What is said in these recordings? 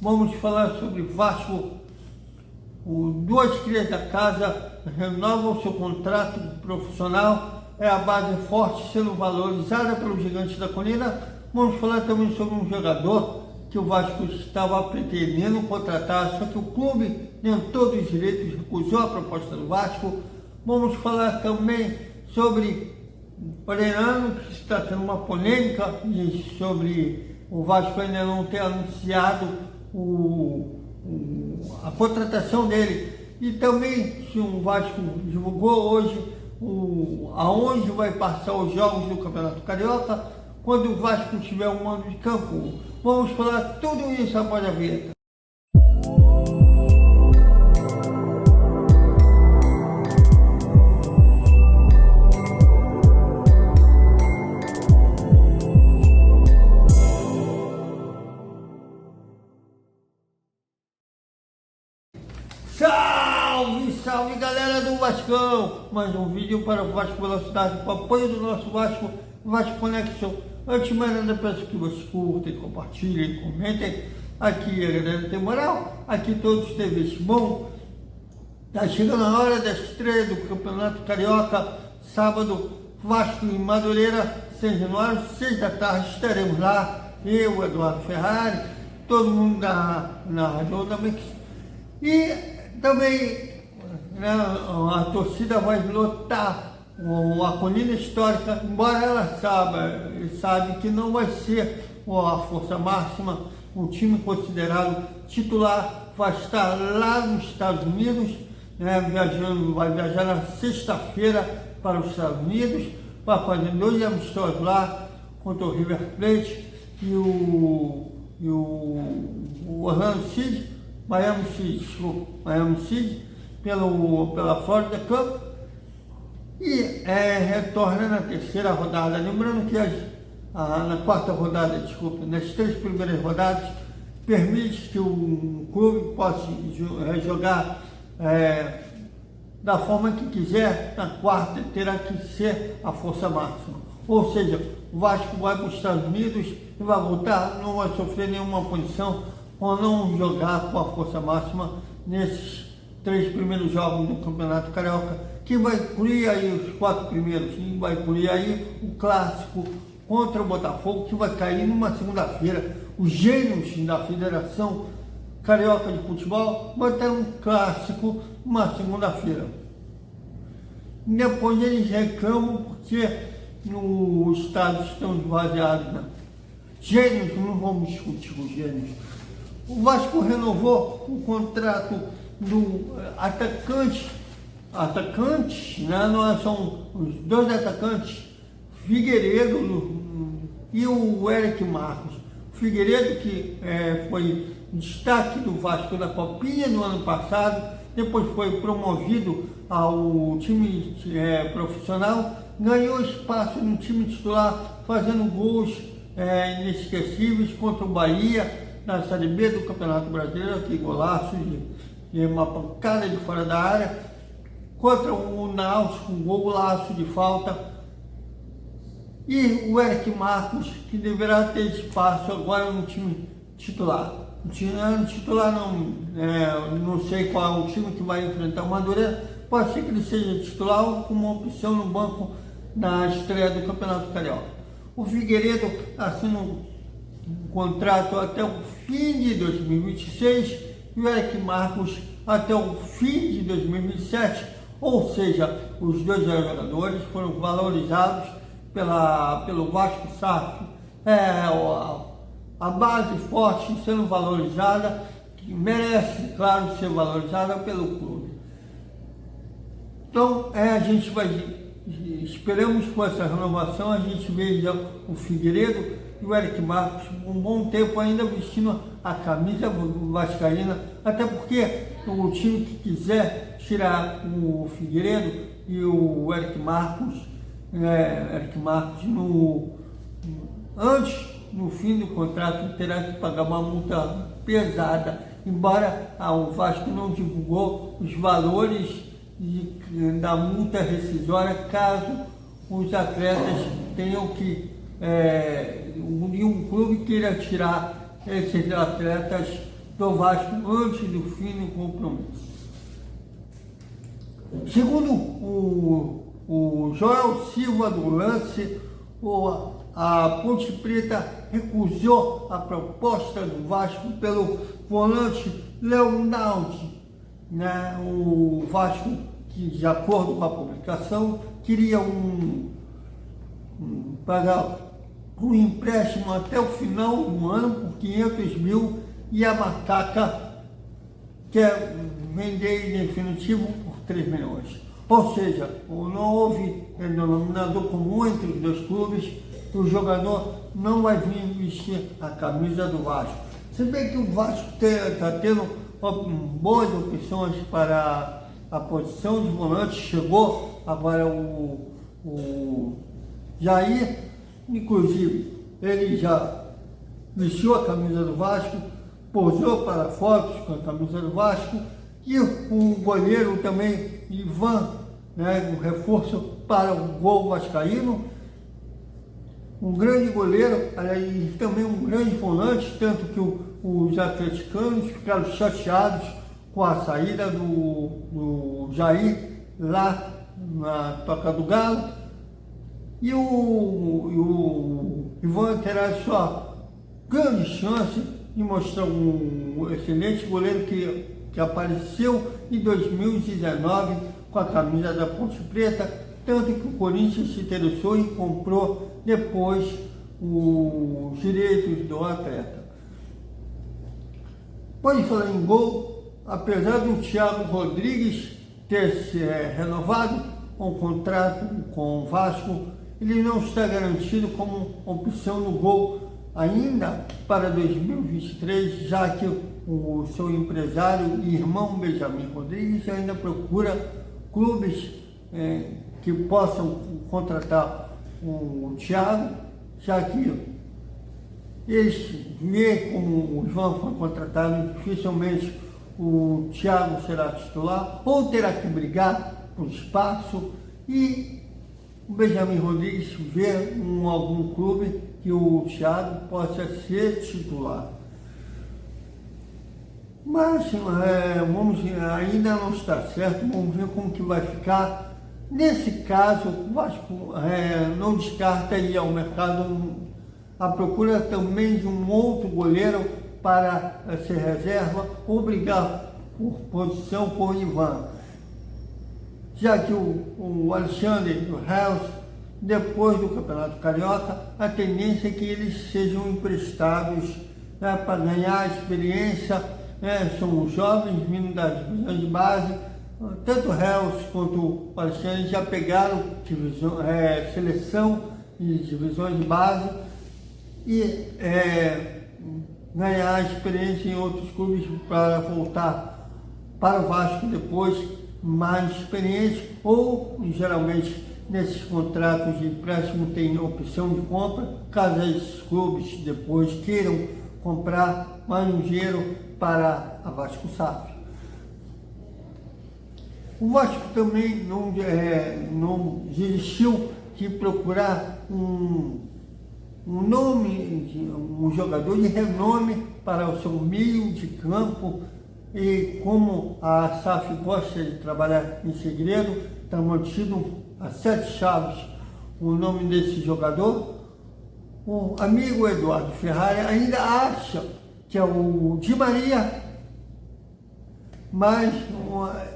vamos falar sobre Vasco. Duas crias da casa renovam seu contrato profissional, é a base forte sendo valorizada pelo Gigante da Colina. Vamos falar também sobre um jogador que o Vasco estava pretendendo contratar, só que o clube tentou dos direitos, recusou a proposta do Vasco. Vamos falar também sobre o Herano, que está tendo uma polêmica sobre o Vasco ainda não ter anunciado a contratação dele. E também, se o Vasco divulgou hoje aonde vai passar os jogos do Campeonato Carioca, quando o Vasco tiver um mando de campo. Vamos falar tudo isso após a vinheta. Salve, salve galera do Vascão! Mais um vídeo para o Vasco Velocidade, com o apoio do nosso Vasco Conexão. Antes de mais nada, peço que vocês curtem, compartilhem, comentem. Aqui a galera tem moral, aqui todos têm visto bom. Tá chegando a hora da estreia do Campeonato Carioca, sábado, Vasco em Madureira, 6 de janeiro, 6 da tarde, estaremos lá, eu, Eduardo Ferrari, todo mundo na Rádio da Mix. E também, né, a torcida vai lotar a Colina Histórica, embora ela sabe que não vai ser a força máxima. O time considerado titular vai estar lá nos Estados Unidos, né, vai viajar na sexta-feira para os Estados Unidos, vai fazer 2 amistosos lá contra o River Plate e o Orlando City, Miami City, pela Florida Cup, e retorna na terceira rodada. Lembrando que na quarta rodada, nas 3 primeiras rodadas, permite que o clube possa jogar da forma que quiser. Na quarta terá que ser a força máxima, ou seja, o Vasco vai para os Estados Unidos e vai voltar, não vai sofrer nenhuma punição ou não jogar com a força máxima nesses 3 primeiros jogos do Campeonato Carioca, que vai incluir aí os 4 primeiros, e vai incluir aí o clássico contra o Botafogo, que vai cair numa segunda-feira. Os gênios da Federação Carioca de Futebol vai ter um clássico numa segunda-feira. Depois eles reclamam porque os estádios estão esvaziados, né? Gênios, não vamos discutir com os gênios. O Vasco renovou o contrato do atacante, né? Não são os 2 atacantes, Figueiredo e o Eric Marcos. Figueiredo, que foi destaque do Vasco da Copinha no ano passado, depois foi promovido ao time profissional, ganhou espaço no time titular, fazendo gols inesquecíveis contra o Bahia na Série B do Campeonato Brasileiro, que golaço de uma pancada de fora da área, contra o Náutico, um golaço de falta. E o Eric Marcos, que deverá ter espaço agora no time titular. No time titular não sei qual é o time que vai enfrentar o Madureira, pode ser que ele seja titular ou com uma opção no banco na estreia do Campeonato Carioca. O Figueiredo assina um contrato até o fim de 2026 e o Eric Marcos até o fim de 2027, ou seja, os 2 jogadores foram valorizados pelo Vasco SAF, a base forte sendo valorizada, que merece, claro, ser valorizada pelo clube. Então, a gente esperamos com essa renovação, a gente veja o Figueiredo e o Eric Marcos um bom tempo ainda vestindo a camisa vascaína, até porque o time que quiser tirar o Figueiredo e o Eric Marcos no fim do contrato terá que pagar uma multa pesada, embora o Vasco não divulgou os valores da multa rescisória caso os atletas tenham que um clube queira tirar esses atletas do Vasco antes do fim do compromisso. Segundo o Joel Silva do Lance, a Ponte Preta recusou a proposta do Vasco pelo volante Leonardo, né? O Vasco, que de acordo com a publicação, queria pagar um empréstimo até o final do ano por 500 mil e a Macaca quer vender em definitivo por 3 milhões. Ou seja, não houve denominador comum entre os dois clubes. O jogador não vai vir vestir a camisa do Vasco. Se bem que o Vasco está tendo boas opções para a posição de volante, chegou agora o Jair, inclusive ele já vestiu a camisa do Vasco, posou para fotos com a camisa do Vasco, e o goleiro também, Ivan, né, um reforço para o gol vascaíno, um grande goleiro e também um grande volante, tanto que os atleticanos ficaram chateados com a saída do Jair lá na Toca do Galo, e o Ivan terá sua grande chance de mostrar um excelente goleiro que apareceu em 2019 com a camisa da Ponte Preta, tanto que o Corinthians se interessou e comprou depois os direitos do atleta. Pode falar em gol, apesar do Thiago Rodrigues ter se renovado um contrato com o Vasco, ele não está garantido como opção no gol ainda para 2023, já que o seu empresário e irmão Benjamin Rodrigues ainda procura clubes que possam contratar o Thiago, já que eles veem como o João foi contratado, dificilmente o Thiago será titular, ou terá que brigar por espaço, e o Benjamin Rodrigues vê algum clube que o Thiago possa ser titular. Mas ainda não está certo, vamos ver como que vai ficar. Nesse caso, o Vasco não descarta ir ao mercado à procura também de um outro goleiro para ser reserva ou brigar por posição com o Ivan. Já que o Alexandre do Reus, depois do Campeonato Carioca, a tendência é que eles sejam emprestados, né, para ganhar experiência, né? São jovens vindo da divisão de base. Tanto o Reus quanto o Alexandre já pegaram seleção e divisões de base e ganhar experiência em outros clubes para voltar para o Vasco depois mais experiente, ou geralmente nesses contratos de empréstimo tem opção de compra, caso esses clubes depois queiram comprar mais um dinheiro para a Vasco SAF. O Vasco também não desistiu de procurar um jogador de renome para o seu meio de campo, e como a SAF gosta de trabalhar em segredo, está mantido a 7 chaves o nome desse jogador. O amigo Eduardo Ferrari ainda acha que é o Di Maria, mas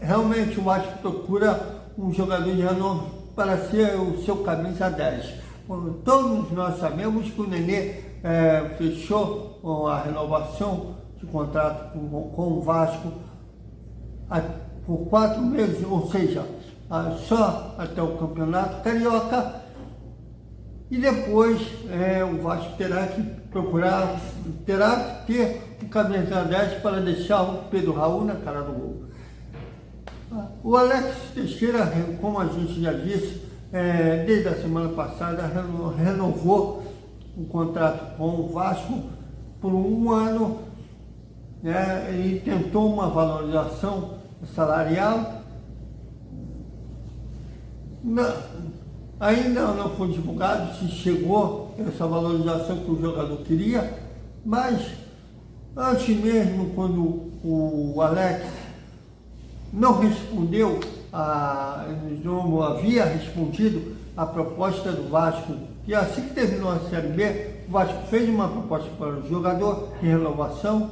realmente o Vasco procura um jogador de renome para ser o seu camisa 10. Todos nós sabemos que o Nenê fechou a renovação de contrato com o Vasco por 4 meses, ou seja, só até o Campeonato Carioca, e depois o Vasco terá que ter o camisa 10 para deixar o Pedro Raul na cara do gol. O Alex Teixeira, como a gente já disse, desde a semana passada renovou o contrato com o Vasco por 1 ano, né, e tentou uma valorização salarial. Ainda não foi divulgado se chegou essa valorização que o jogador queria, mas Antes mesmo, quando o Alex não respondeu, não havia respondido a proposta do Vasco, e assim que terminou a Série B, o Vasco fez uma proposta para o jogador de renovação,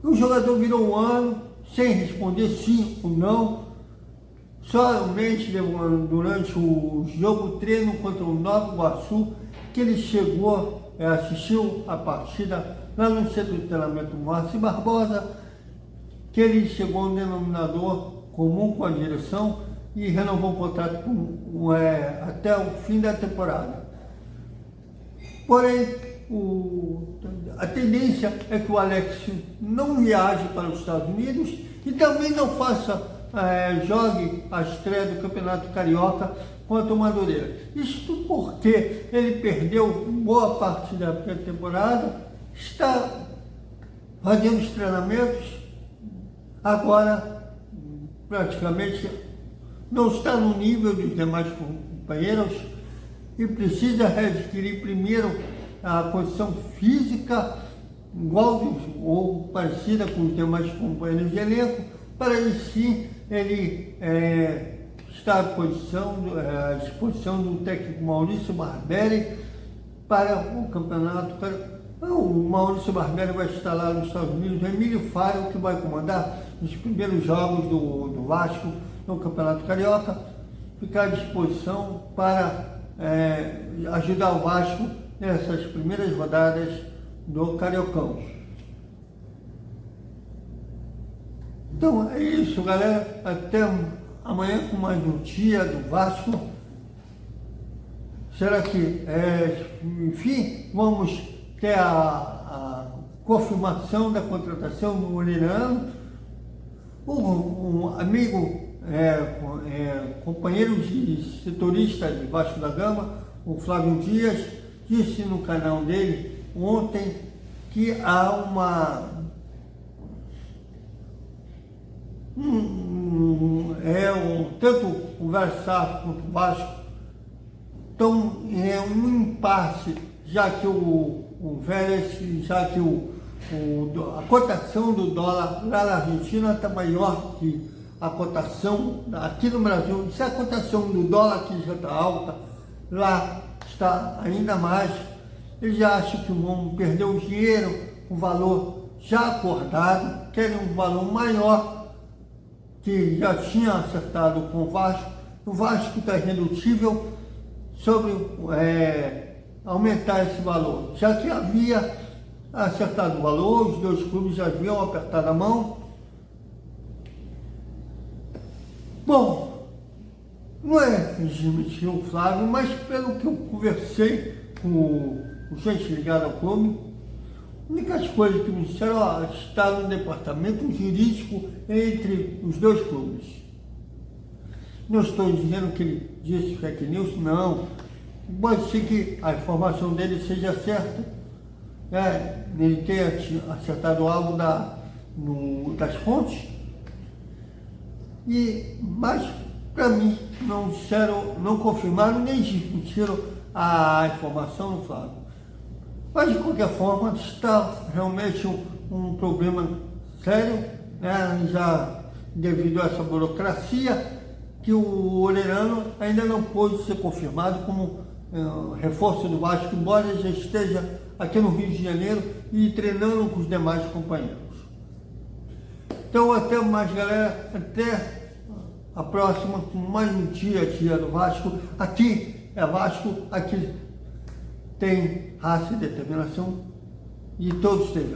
e o jogador virou um ano sem responder sim ou não, somente durante o jogo treino contra o Nova Iguaçu, que ele chegou, assistiu a partida lá no centro de treinamento Márcio Barbosa, que ele chegou a um denominador comum com a direção e renovou o contrato até o fim da temporada. Porém, a tendência é que o Alex não viaje para os Estados Unidos e também não jogue a estreia do Campeonato Carioca contra o Madureira. Isso porque ele perdeu boa parte da pré-temporada, está fazendo os treinamentos, agora praticamente não está no nível dos demais companheiros e precisa readquirir primeiro a condição física igual ou parecida com os demais companheiros de elenco, para aí sim ele está à disposição do técnico Maurício Barbieri para o campeonato. O Maurício Barbieri vai estar lá nos Estados Unidos, o Emílio Faro, que vai comandar os primeiros jogos do Vasco no Campeonato Carioca, ficar à disposição para ajudar o Vasco nessas primeiras rodadas do Cariocão. Então é isso, galera. Até amanhã com mais um dia do Vasco. Será que, enfim, vamos ter a confirmação da contratação do Oleirano? Um amigo, companheiro de setorista de Vasco da Gama, o Flávio Dias, disse no canal dele ontem que há tanto o Versailles quanto o Vasco estão um impasse, já que a cotação do dólar lá na Argentina está maior que a cotação aqui no Brasil. Se a cotação do dólar aqui já está alta, lá está ainda mais. Eles já acham que vão perder o dinheiro, o valor já acordado, querem um valor maior, que já tinha acertado com o Vasco. O Vasco está irredutível sobre aumentar esse valor, já que havia acertado o valor, os dois clubes já haviam apertado a mão. Bom, não é admitir o Flávio, mas pelo que eu conversei com o gente ligado ao clube, a única coisa que me disseram, está no departamento jurídico entre os dois clubes. Não estou dizendo que ele disse fake news, não. Pode ser que a informação dele seja certa, ele tenha acertado algo das fontes, mas para mim não confirmaram nem discutiram a informação do Flávio. Mas de qualquer forma está realmente um problema sério, já devido a essa burocracia, que o Oleirano ainda não pôde ser confirmado como reforço do Vasco, embora já esteja aqui no Rio de Janeiro e treinando com os demais companheiros. Então até mais, galera, até a próxima com mais um dia a dia do Vasco. Aqui é Vasco, aqui tem raça e determinação e todos têm.